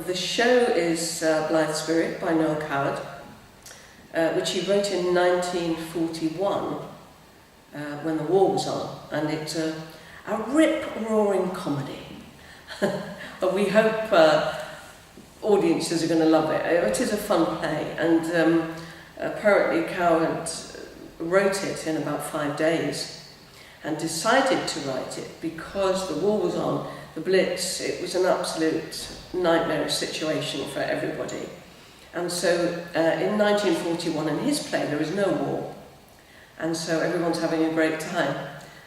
the show is Blithe Spirit by Noel, which he wrote in 1941 when the war was on, and it's a rip-roaring comedy. We hope audiences are going to love it. It is a fun play, and apparently Coward wrote it in about 5 days and decided to write it because the war was on, the Blitz, it was an absolute nightmarish situation for everybody. And so in 1941 in his play there is no war, and so everyone's having a great time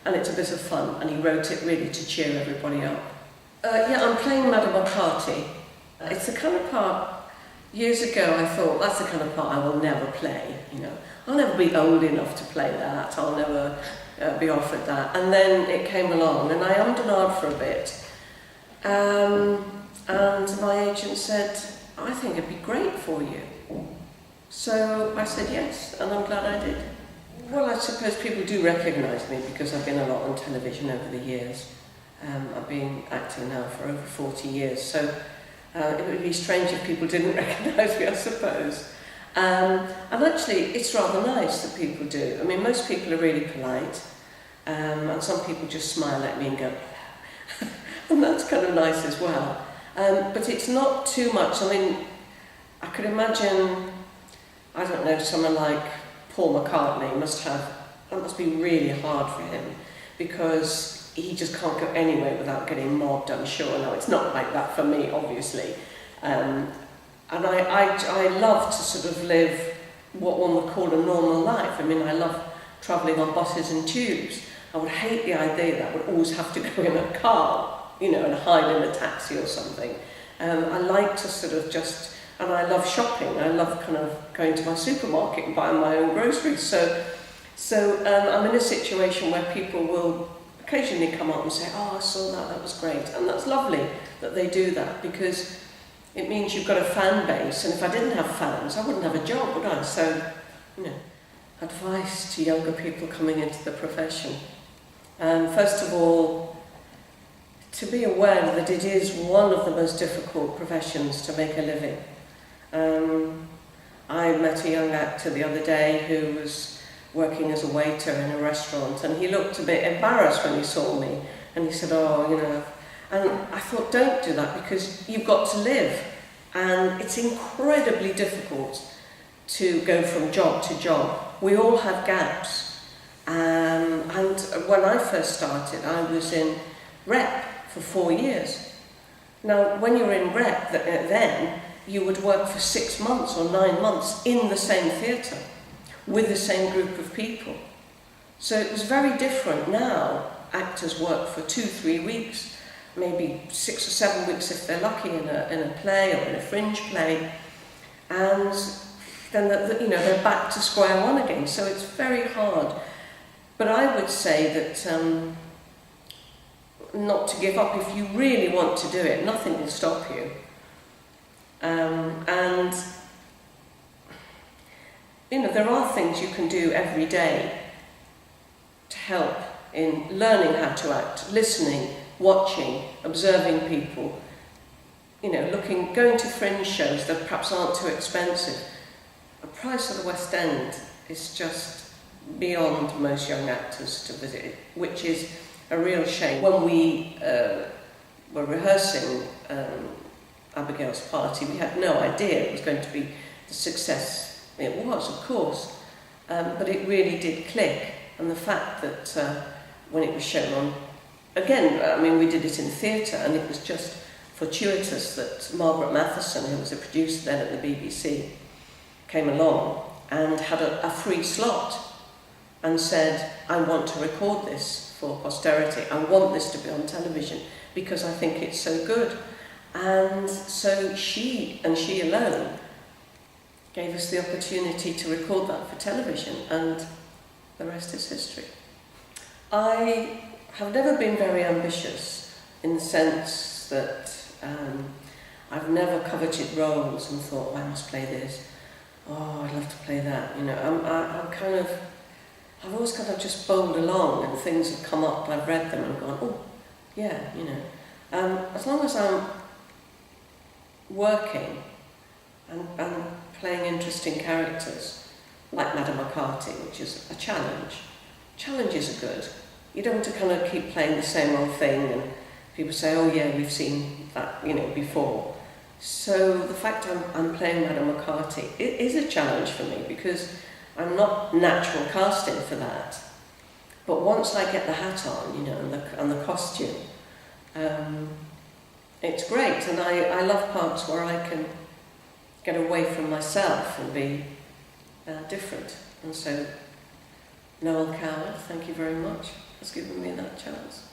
and it's a bit of fun, and he wrote it really to cheer everybody up. Yeah, I'm playing Madame Arcati. It's the kind of part, years ago I thought that's the kind of part I will never play, you know. I'll never be old enough to play that, I'll never be offered that. And then it came along and I ummed and ahed for a bit. And my agent said, I think it'd be great for you. So I said yes, and I'm glad I did. Well, I suppose people do recognise me because I've been a lot on television over the years. I've been acting now for over 40 years, so it would be strange if people didn't recognise me, I suppose. And actually, it's rather nice that people do. I mean, most people are really polite, and some people just smile at me and go, and that's kind of nice as well. But it's not too much. I mean, I could imagine, I don't know, someone like Paul McCartney that must be really hard for him, because he just can't go anywhere without getting mobbed, I'm sure. Now, it's not like that for me, obviously. And I love to sort of live what one would call a normal life. I mean, I love travelling on buses and tubes. I would hate the idea that I would always have to go in a car, you know, and hide in a taxi or something. I like to sort of just, and I love shopping. I love kind of going to my supermarket and buying my own groceries. So I'm in a situation where people will occasionally come up and say, oh, I saw that was great. And that's lovely that they do that, because it means you've got a fan base, and if I didn't have fans, I wouldn't have a job, would I? So, you know, advice to younger people coming into the profession. First of all, to be aware that it is one of the most difficult professions to make a living. I met a young actor the other day who was working as a waiter in a restaurant, and he looked a bit embarrassed when he saw me, and he said, oh, you know, and I thought, don't do that, because you've got to live, and it's incredibly difficult to go from job to job. We all have gaps, and when I first started, I was in rep for 4 years. Now, when you're in rep then, you would work for 6 months or 9 months in the same theatre, with the same group of people. So it was very different. Now, actors work for 2-3 weeks, maybe 6 or 7 weeks if they're lucky in a play or in a fringe play, and then they're back to square one again. So it's very hard. But I would say that not to give up. If you really want to do it, nothing will stop you. And you know, there are things you can do every day to help in learning how to act, listening, watching, observing people, you know, going to fringe shows that perhaps aren't too expensive. The price of the West End is just beyond most young actors to visit it, which is a real shame. When we were rehearsing Abigail's party, we had no idea it was going to be the success it was, of course, but it really did click. And the fact that when it was shown on, again, I mean, we did it in theatre, and it was just fortuitous that Margaret Matheson, who was a producer then at the BBC, came along and had a free slot and said, I want to record this for posterity. I want this to be on television because I think it's so good. And so she, and she alone, gave us the opportunity to record that for television, and the rest is history. I have never been very ambitious in the sense that I've never coveted roles and thought, oh, I must play this, oh, I'd love to play that, you know. I've always kind of just bowled along, and things have come up, I've read them, and gone, oh, yeah, you know. As long as I'm working and playing interesting characters, like Madame Arcati, which is a challenge. Challenges are good. You don't want to kind of keep playing the same old thing and people say, oh yeah, we've seen that, before. So the fact I'm playing Madame Arcati, it is a challenge for me because I'm not natural casting for that. But once I get the hat on, and the costume, it's great. And I love parts where I can get away from myself and be different. And so, Noel Coward, thank you very much. Has given me that chance.